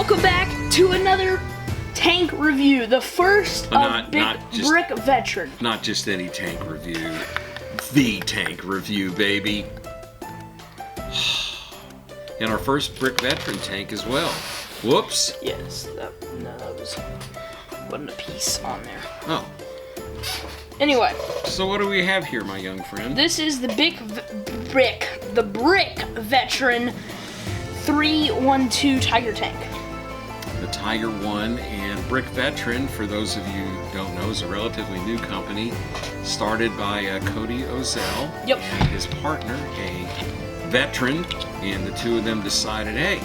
Welcome back to another tank review, the first of Brick Veteran. Not just any tank review, the tank review, baby. And our first Brick Veteran tank as well. Whoops. Yes, that wasn't a piece on there. Oh. Anyway. So what do we have here, my young friend? This is the Brick Veteran 312 Tiger tank. The Tiger 1 and Brick Veteran, for those of you who don't know, is a relatively new company started by Cody Ozell and his partner, a veteran, and the two of them decided, hey,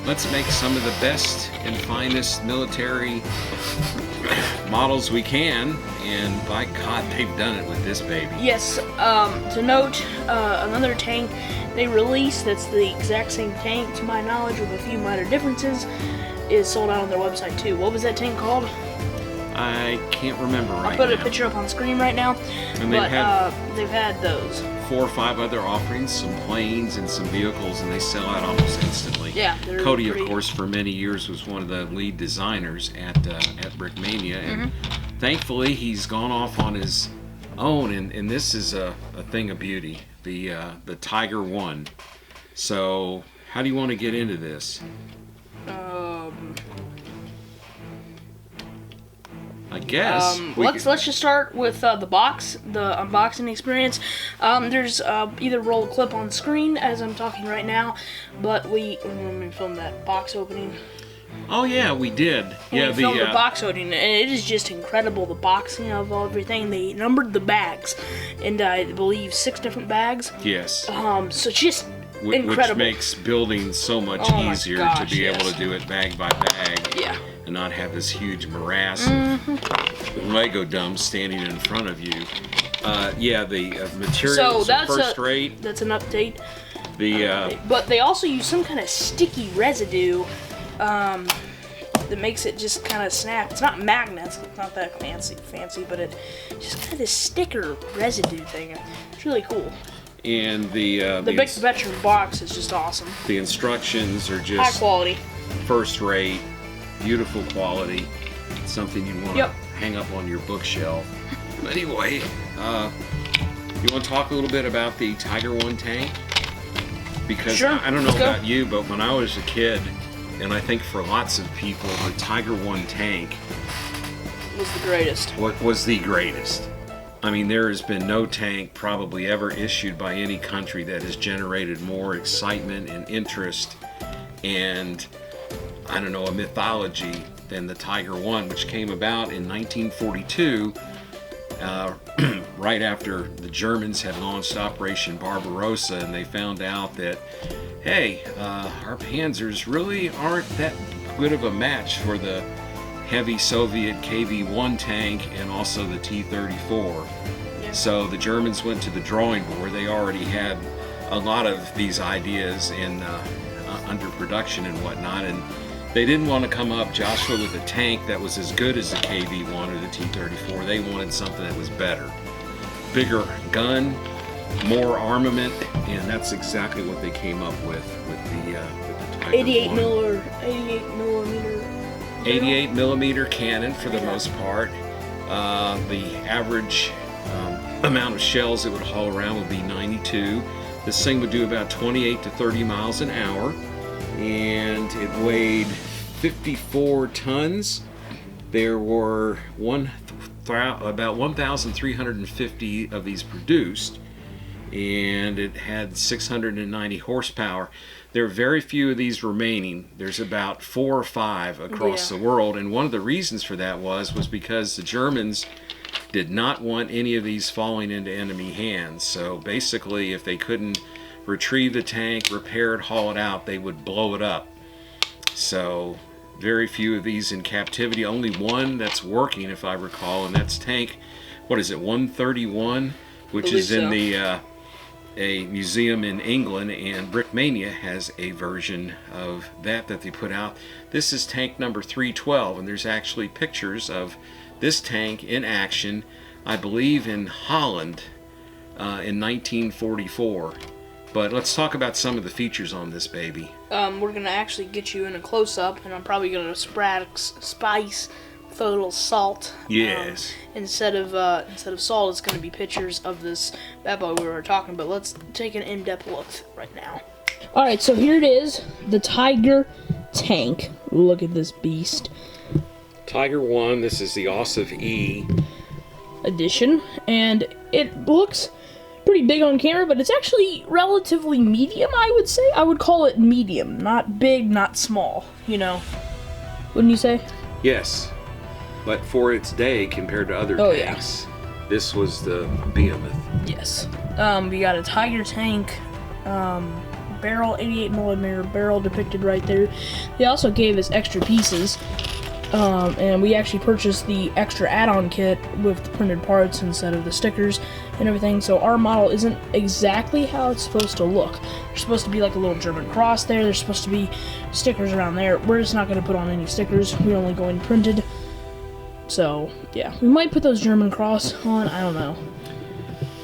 let's make some of the best and finest military models we can, and by God, they've done it with this baby. Yes, to note, another tank they released that's the exact same tank, to my knowledge, with a few minor differences, is sold out on their website too. What was that tank called? I can't remember right now. I'll put a picture up on screen right now. And they've had those. 4 or 5 other offerings, some planes and some vehicles, and they sell out almost instantly. Yeah, Cody, of course, for many years was one of the lead designers at Brickmania, and thankfully he's gone off on his own, and this is a thing of beauty, the Tiger 1. So, how do you want to get into this? I guess let's just start with the box, the unboxing experience. There's either roll a clip on screen as I'm talking right now, but let me film that box opening. Oh yeah, we did. We filmed the box opening, and it is just incredible. The boxing of everything. They numbered the bags, and I believe 6 different bags. Yes. So just incredible. Which makes building so much easier to be able to do it bag by bag. Yeah. And not have this huge morass of Lego dumps standing in front of you. The materials are first rate. That's an update. But they also use some kind of sticky residue that makes it just kind of snap. It's not magnets. It's not that fancy, but it just kind of this sticker residue thing. It's really cool. And the Big Veteran box is just awesome. The instructions are just high quality, first rate. Beautiful quality. It's something you want to hang up on your bookshelf. Anyway, you want to talk a little bit about the Tiger 1 tank? Because I don't know about you, but when I was a kid, and I think for lots of people, the Tiger 1 tank was the greatest. Was the greatest. I mean, there has been no tank probably ever issued by any country that has generated more excitement and interest and, I don't know, a mythology than the Tiger 1, which came about in 1942, right after the Germans had launched Operation Barbarossa, and they found out that, hey, our Panzers really aren't that good of a match for the heavy Soviet KV-1 tank and also the T-34. Yeah. So the Germans went to the drawing board. They already had a lot of these ideas in under production and whatnot, and they didn't want to come up, Joshua, with a tank that was as good as the KV-1 or the T-34. They wanted something that was better. Bigger gun, more armament, and that's exactly what they came up with the Tiger 88 1. 88 millimeter cannon for the most part. The average amount of shells it would haul around would be 92. This thing would do about 28 to 30 miles an hour, and it weighed 54 tons. There were about 1,350 of these produced, and it had 690 horsepower. There are very few of these remaining. There's about 4 or 5 across the world, and one of the reasons for that was because the Germans did not want any of these falling into enemy hands. So basically, if they couldn't retrieve the tank, repair it, haul it out, they would blow it up. So very few of these in captivity. Only one that's working, if I recall, and that's tank, what is it, 131, which is in the a museum in England, and Brickmania has a version of that they put out. This is tank number 312, and there's actually pictures of this tank in action, I believe in Holland, in 1944. But let's talk about some of the features on this baby. We're gonna actually get you in a close-up, and I'm probably gonna spice with a little salt. Yes. Instead of salt, it's gonna be pictures of this bad boy we were talking. But let's take an in-depth look right now. All right, so here it is, the Tiger tank. Look at this beast. Tiger 1. This is the Ossif E edition, and it looks pretty big on camera, but it's actually relatively medium, I would say. I would call it medium, not big, not small, you know. Wouldn't you say? Yes, but for its day compared to other tanks, this was the behemoth. Yes. We got a Tiger tank, barrel, 88mm barrel depicted right there. They also gave us extra pieces. And we actually purchased the extra add-on kit with the printed parts instead of the stickers and everything, so our model isn't exactly how it's supposed to look. There's supposed to be like a little German cross there, there's supposed to be stickers around there. We're just not going to put on any stickers, we're only going printed. So, yeah, we might put those German cross on, I don't know.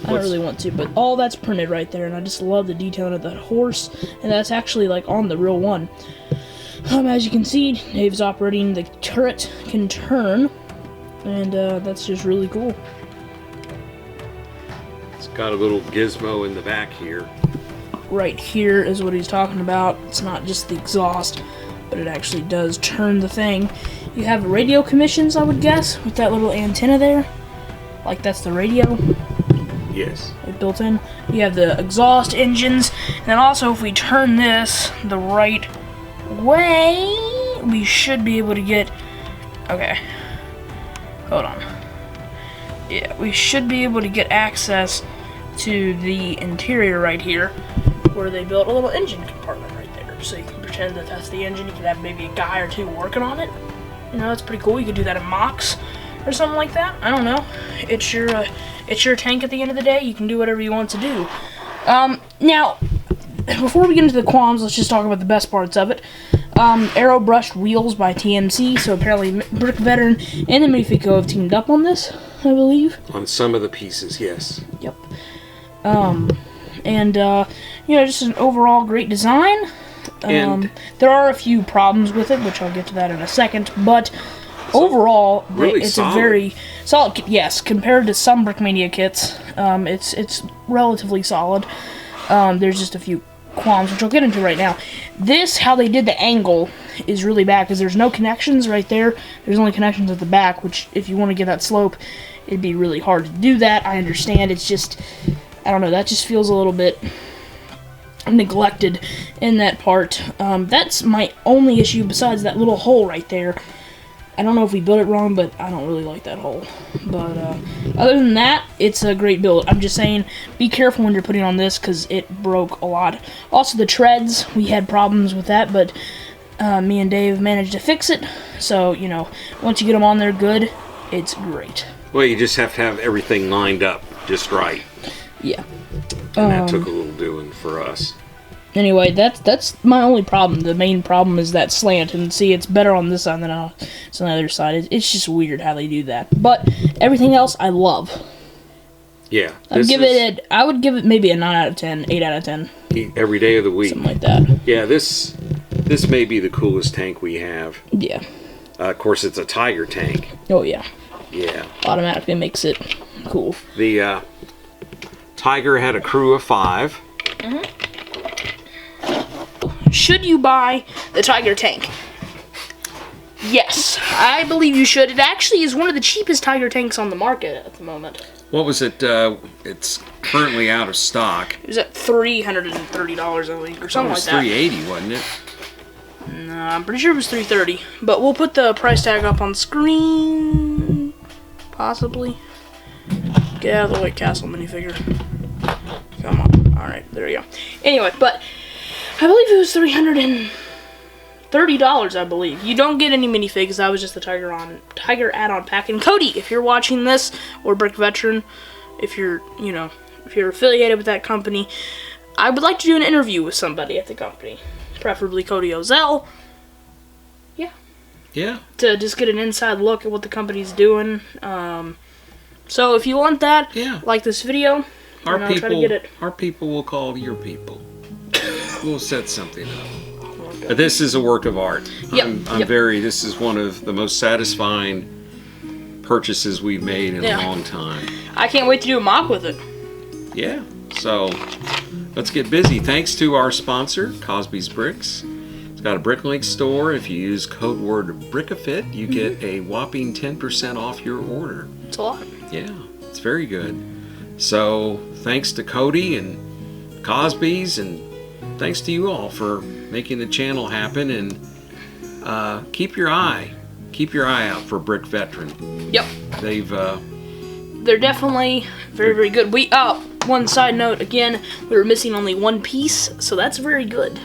I don't really want to, but all that's printed right there, and I just love the detailing of that horse, and that's actually like on the real one. As you can see, Dave's operating, the turret can turn, and that's just really cool. It's got a little gizmo in the back here. Right here is what he's talking about. It's not just the exhaust, but it actually does turn the thing. You have radio commissions, I would guess, with that little antenna there. Like that's the radio. Yes. Built in. You have the exhaust engines, and then also if we turn this the right way, we should be able to get, okay, hold on, yeah, we should be able to get access to the interior right here, where they built a little engine compartment right there, so you can pretend that that's the engine. You could have maybe a guy or two working on it, you know, that's pretty cool. You could do that in mocks or something like that, I don't know. It's your tank at the end of the day. You can do whatever you want to do. Now, before we get into the qualms, let's just talk about the best parts of it. Aero brushed wheels by TMC, so apparently Brick Veteran and the Minifico have teamed up on this, I believe. On some of the pieces, yes. Yep. And you know, just an overall great design. There are a few problems with it, which I'll get to that in a second, but overall, really it's solid. a very solid kit. Yes, compared to some Brickmania kits, it's relatively solid. There's just a few qualms, which I'll get into right now. This, how they did the angle, is really bad, because there's no connections right there. There's only connections at the back, which, if you want to get that slope, it'd be really hard to do that. I understand, it's just, I don't know, that just feels a little bit neglected in that part. That's my only issue, besides that little hole right there. I don't know if we built it wrong, but I don't really like that hole. But other than that, it's a great build. I'm just saying, be careful when you're putting on this, because it broke a lot. Also, the treads, we had problems with that, but me and Dave managed to fix it. So, you know, once you get them on there good, it's great. Well, you just have to have everything lined up just right. Yeah. And that took a little doing for us. Anyway, that's my only problem. The main problem is that slant, and see, it's better on this side than on the other side. It's just weird how they do that. But everything else, I love. Yeah. I would give it maybe a 9 out of 10, 8 out of 10. Every day of the week. Something like that. Yeah, this may be the coolest tank we have. Yeah. Of course, it's a Tiger tank. Oh, yeah. Yeah. Automatically makes it cool. The Tiger had a crew of 5. Mm-hmm. Should you buy the Tiger tank? Yes, I believe you should. It actually is one of the cheapest Tiger tanks on the market at the moment. What was it? It's currently out of stock. It was at $330, I think, or something like that. It was $380, wasn't it? No, I'm pretty sure it was $330. But we'll put the price tag up on screen. Possibly. Get out of the White Castle minifigure. Come on. Alright, there you go. Anyway, but I believe it was $330, I believe. You don't get any minifigs. That was just the Tiger add-on pack. And Cody, if you're watching this, or Brick Veteran, if you're affiliated with that company, I would like to do an interview with somebody at the company. Preferably Cody Ozell. Yeah. Yeah. To just get an inside look at what the company's doing. So if you want that, like this video, Our and I'll try to people, get it. our people will call your people. We'll set something up. But this is a work of art. Yep, I'm very. This is one of the most satisfying purchases we've made in a long time. I can't wait to do a mock with it. Yeah. So let's get busy. Thanks to our sponsor, Cosby's Bricks. It's got a BrickLink store. If you use code word Brickafit, you get a whopping 10% off your order. It's a lot. Yeah, it's very good. So thanks to Cody and Cosby's, and thanks to you all for making the channel happen. And keep your eye out for Brick Veteran. Yep. They're definitely very, very good. One side note, again, we were missing only one piece, so that's very good.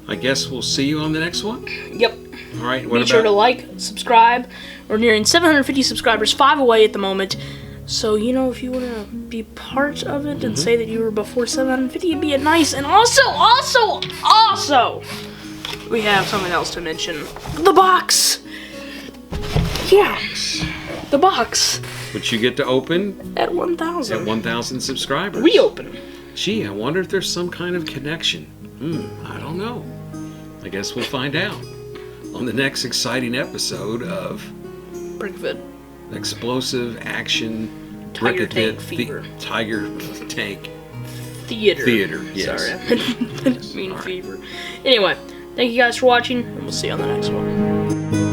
I guess we'll see you on the next one. Yep. All right. Be sure to like, subscribe. We're nearing 750 subscribers, 5 away at the moment. So, you know, if you want to be part of it and say that you were before 750, it'd be nice. And also, we have something else to mention. The box! Yeah. The box. Which you get to open at 1,000. At 1,000 subscribers. We open. Gee, I wonder if there's some kind of connection. I don't know. I guess we'll find out on the next exciting episode of Brickafit. Explosive Action Tiger Brickafit Tank Fever. Tiger Tank Theater. Yes. Sorry, I didn't mean fever. Anyway, thank you guys for watching, and we'll see you on the next one.